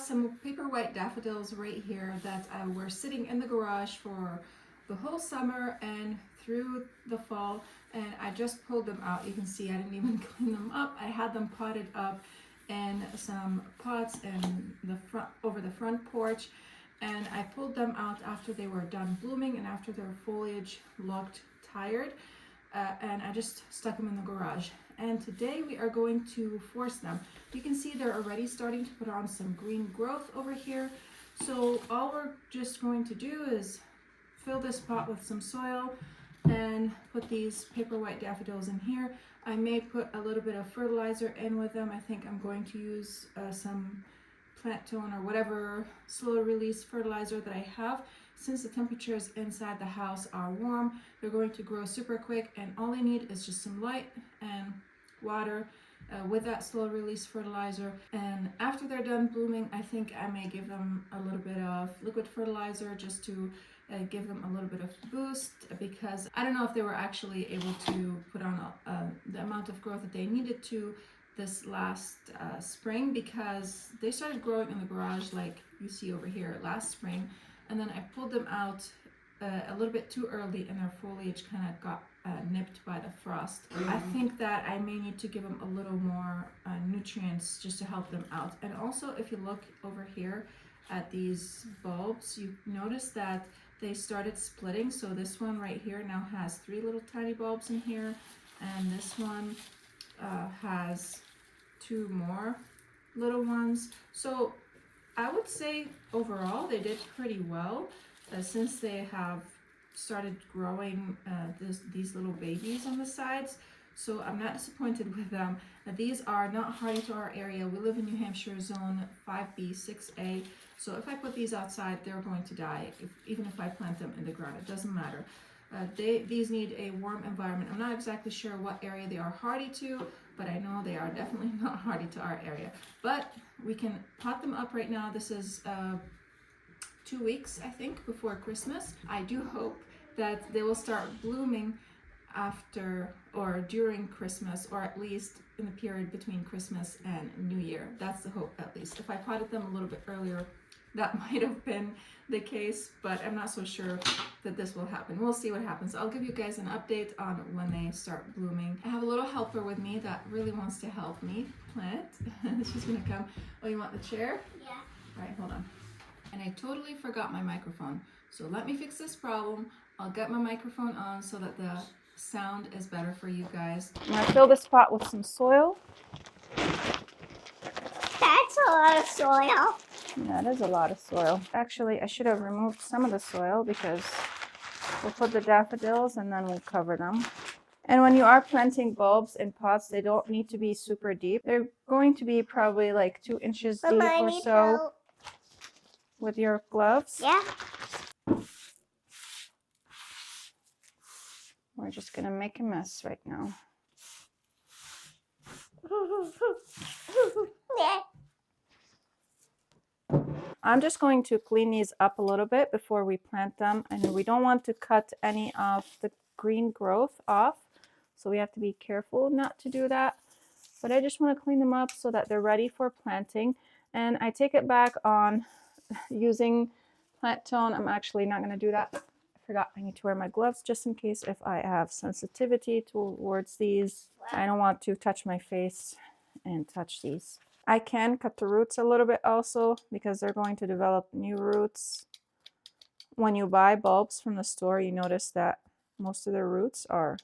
some Paperwhite daffodils right here that were sitting in the garage for the whole summer and through the fall, and I just pulled them out. You can see I didn't even clean them up. I had them potted up in some pots in the front, over the front porch, and I pulled them out after they were done blooming and after their foliage looked tired, and I just stuck them in the garage. And today we are going to force them. You can see they're already starting to put on some green growth over here. So all we're just going to do is fill this pot with some soil and put these Paperwhite daffodils in here. I may put a little bit of fertilizer in with them. I think I'm going to use some plant tone or whatever slow release fertilizer that I have. Since the temperatures inside the house are warm, they're going to grow super quick, and all they need is just some light and water with that slow release fertilizer. And after they're done blooming, I think I may give them a little bit of liquid fertilizer just to give them a little bit of boost, because I don't know if they were actually able to put on the amount of growth that they needed to this last spring, because they started growing in the garage like you see over here last spring, and then I pulled them out a little bit too early and their foliage kind of got nipped by the frost. I think that I may need to give them a little more nutrients just to help them out. And also, if you look over here at these bulbs, you notice that they started splitting. So this one right here now has 3 little tiny bulbs in here, and this one has 2 more little ones. So I would say overall they did pretty well since they have started growing these little babies on the sides. So I'm not disappointed with them. These are not hardy to our area. We live in New Hampshire zone 5B, 6A. So if I put these outside, they're going to die, even if I plant them in the ground. It doesn't matter. These need a warm environment. I'm not exactly sure what area they are hardy to, but I know they are definitely not hardy to our area. But we can pot them up right now. This is 2 weeks, I think, before Christmas. I do hope that they will start blooming after or during Christmas, or at least in the period between Christmas and New Year. That's the hope, at least. If I potted them a little bit earlier, that might have been the case, but I'm not so sure that this will happen. We'll see what happens. I'll give you guys an update on when they start blooming. I have a little helper with me that really wants to help me plant. She's gonna come. Oh, you want the chair? Yeah. All right, hold on. And I totally forgot my microphone. So let me fix this problem. I'll get my microphone on so that the sound is better for you guys. I'm gonna fill this pot with some soil. That's a lot of soil. Yeah, it is a lot of soil. Actually, I should have removed some of the soil because we'll put the daffodils and then we'll cover them. And when you are planting bulbs in pots, they don't need to be super deep. They're going to be probably like 2 inches deep or so. Help. With your gloves. Yeah. We're just gonna make a mess right now. Yeah. I'm just going to clean these up a little bit before we plant them, and we don't want to cut any of the green growth off, so we have to be careful not to do that. But I just want to clean them up so that they're ready for planting. And I take it back on using plant tone. I'm actually not going to do that. I forgot I need to wear my gloves just in case if I have sensitivity towards these. I don't want to touch my face and touch these. I can cut the roots a little bit also because they're going to develop new roots. When you buy bulbs from the store, you notice that most of the roots are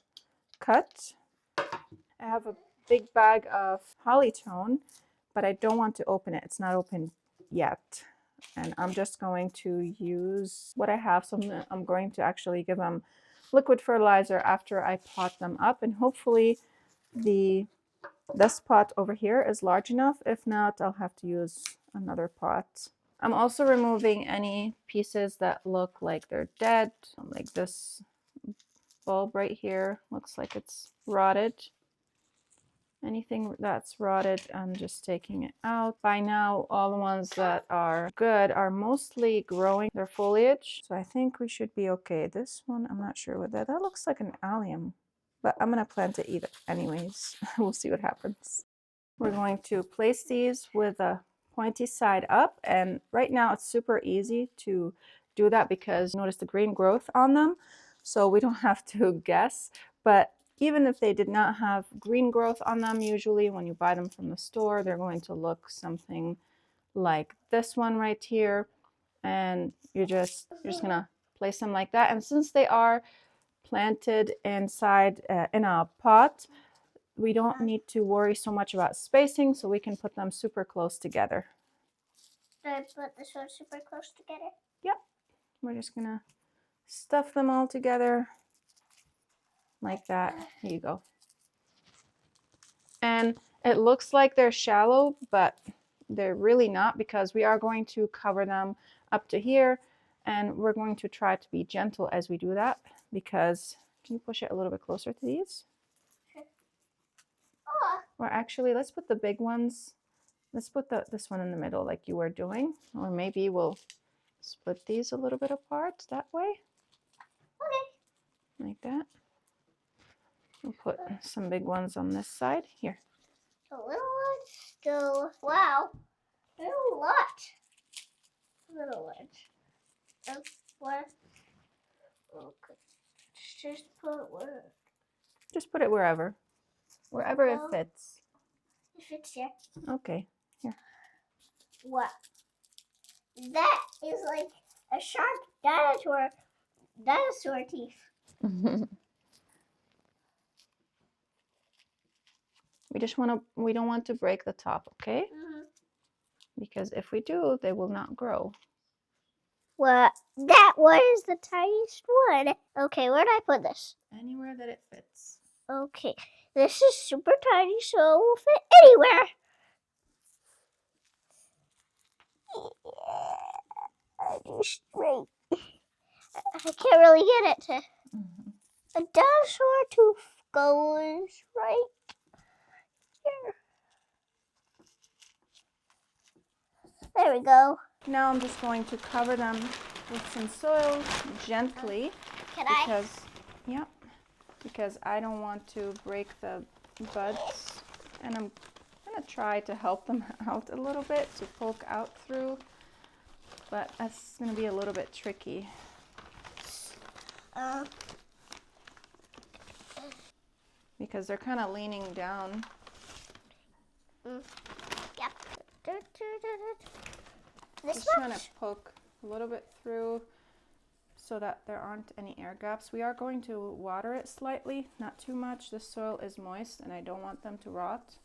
cut. I have a big bag of Hollytone, but I don't want to open it. It's not open yet. And I'm just going to use what I have. So I'm going to actually give them liquid fertilizer after I pot them up. And hopefully this pot over here is large enough. If not, I'll have to use another pot. I'm also removing any pieces that look like they're dead. Like this bulb right here looks like it's rotted. Anything that's rotted, I'm just taking it out. By now, all the ones that are good are mostly growing their foliage. So I think we should be okay. This one, I'm not sure what that looks like an allium, but I'm gonna plant it anyways. We'll see what happens. We're going to place these with a pointy side up, and right now it's super easy to do that because notice the green growth on them, so we don't have to guess. But even if they did not have green growth on them, usually when you buy them from the store, they're going to look something like this one right here, and you're just gonna place them like that. And since they are planted inside in a pot, we don't need to worry so much about spacing, so we can put them super close together. Should I put this one super close together? Yep. We're just gonna stuff them all together like that. Here you go. And it looks like they're shallow, but they're really not, because we are going to cover them up to here, and we're going to try to be gentle as we do that, because can you push it a little bit closer to these? Or actually, let's put the big ones, let's put this one in the middle like you were doing, or maybe we'll split these a little bit apart that way. Okay. Like that. We'll put some big ones on this side. Here. The little ones go, wow, there's a lot. Little ones. What? Okay. Just put it wherever. Wherever it fits. It fits here. Okay, here. What? That is like a sharp dinosaur teeth. We don't want to break the top, okay? Because if we do, they will not grow. Well, that one is the tiniest one. Okay, where do I put this? Anywhere that it fits. Okay, this is super tiny, so it will fit anywhere. Straight. I can't really get it to. A dinosaur tooth goes right here. There we go. Now I'm just going to cover them with some soil gently. Because I don't want to break the buds, and I'm gonna try to help them out a little bit to poke out through, but that's gonna be a little bit tricky. Because they're kind of leaning down. Yep. Just trying to poke a little bit through so that there aren't any air gaps. We are going to water it slightly, not too much. The soil is moist and I don't want them to rot.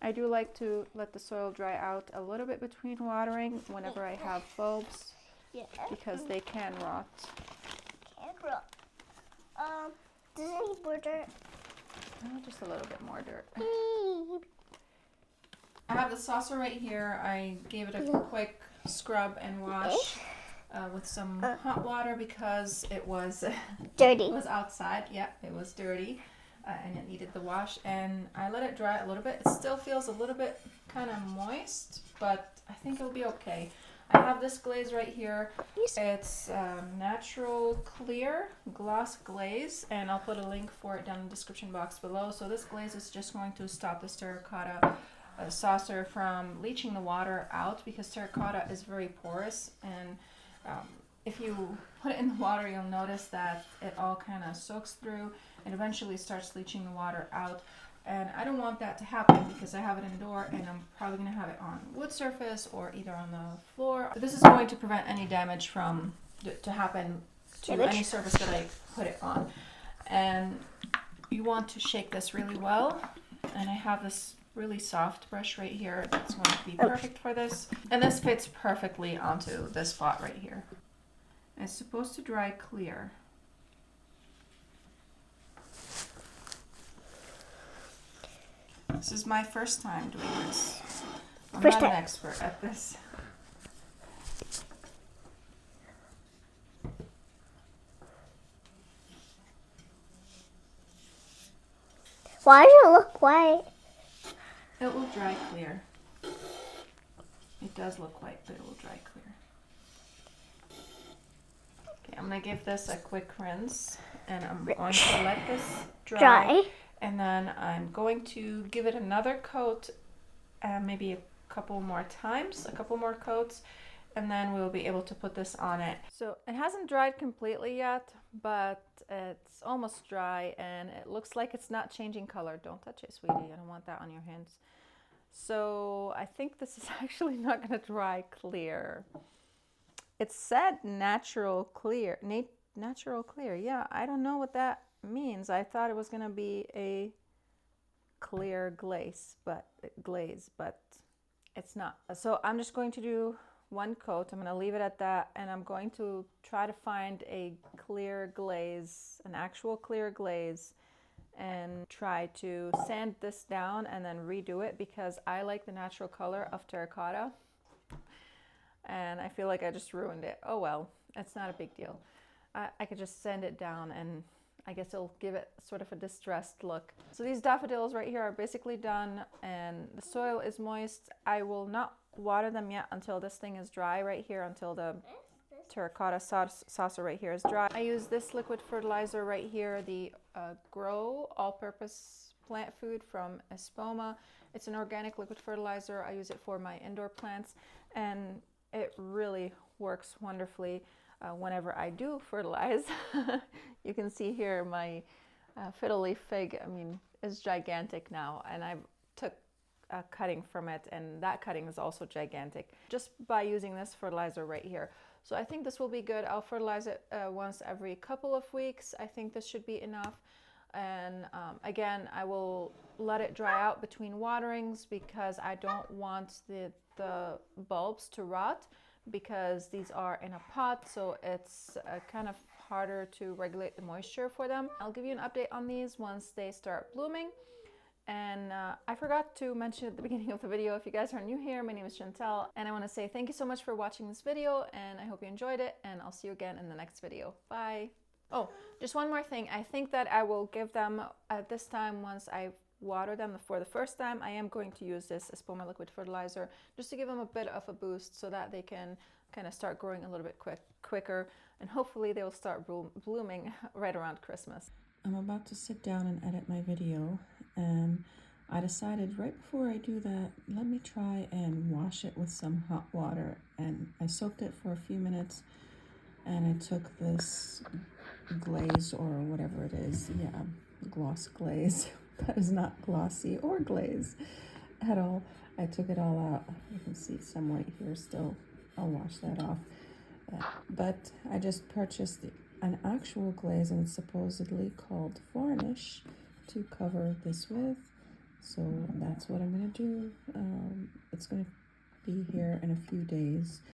I do like to let the soil dry out a little bit between watering whenever I have bulbs, because they can rot. Does it need more dirt? Oh, just a little bit more dirt. I have the saucer right here. I gave it a quick scrub and wash with some hot water because it was dirty. It was outside. Yeah, it was dirty and it needed the wash. And I let it dry a little bit. It still feels a little bit kind of moist, but I think it'll be okay. I have this glaze right here. It's natural clear gloss glaze, and I'll put a link for it down in the description box below. So this glaze is just going to stop this terracotta saucer from leaching the water out, because terracotta is very porous, and if you put it in the water, you'll notice that it all kind of soaks through and eventually starts leaching the water out. And I don't want that to happen because I have it indoor, and I'm probably going to have it on wood surface or either on the floor. This is going to prevent any damage from to happen to any surface that I put it on. And you want to shake this really well. And I have this really soft brush right here that's going to be perfect for this. And this fits perfectly onto this spot right here. It's supposed to dry clear. This is my first time doing this. I'm not an expert at this. Why does it look white? It will dry clear. It does look white, but it will dry clear. Okay, I'm going to give this a quick rinse, and I'm going to let this dry. And then I'm going to give it another coat, maybe a couple more times, a couple more coats, and then we'll be able to put this on it. So it hasn't dried completely yet, but it's almost dry and it looks like it's not changing color. Don't touch it, sweetie. I don't want that on your hands. So I think this is actually not going to dry clear. It said natural clear. Natural clear. Yeah, I don't know what that means. I thought it was going to be a clear glaze, but it's not. So I'm just going to do one coat. I'm going to leave it at that, and I'm going to try to find a clear glaze, an actual clear glaze, and try to sand this down and then redo it, because I like the natural color of terracotta and I feel like I just ruined it. Oh well, it's not a big deal. I could just sand it down and I guess it'll give it sort of a distressed look. So these daffodils right here are basically done and the soil is moist. I will not water them yet until this thing is dry right here, until the terracotta saucer right here is dry. I use this liquid fertilizer right here, the Grow all-purpose plant food from Espoma. It's an organic liquid fertilizer. I use it for my indoor plants and it really works wonderfully whenever I do fertilize. You can see here my fiddle leaf fig, I mean, is gigantic now, and I took a cutting from it, and that cutting is also gigantic just by using this fertilizer right here. So I think this will be good. I'll fertilize it once every couple of weeks. I think this should be enough. And again, I will let it dry out between waterings because I don't want the bulbs to rot, because these are in a pot, so it's kind of harder to regulate the moisture for them. I'll give you an update on these once they start blooming. And I forgot to mention at the beginning of the video, if you guys are new here, my name is Chantel, and I want to say thank you so much for watching this video, and I hope you enjoyed it, and I'll see you again in the next video. Bye! Oh, just one more thing. I think that I will give them at this time, once I water them for the first time, I am going to use this Espoma liquid fertilizer just to give them a bit of a boost so that they can kind of start growing a little bit quicker, and hopefully they will start blooming right around Christmas. I'm about to sit down and edit my video, and I decided right before I do that, let me try and wash it with some hot water. And I soaked it for a few minutes, and I took this glaze or whatever it is, yeah, gloss glaze, that is not glossy or glaze at all. I took it all out. You can see some right here still. I'll wash that off. But I just purchased an actual glaze, and it's supposedly called varnish, to cover this with. So that's what I'm going to do. It's going to be here in a few days.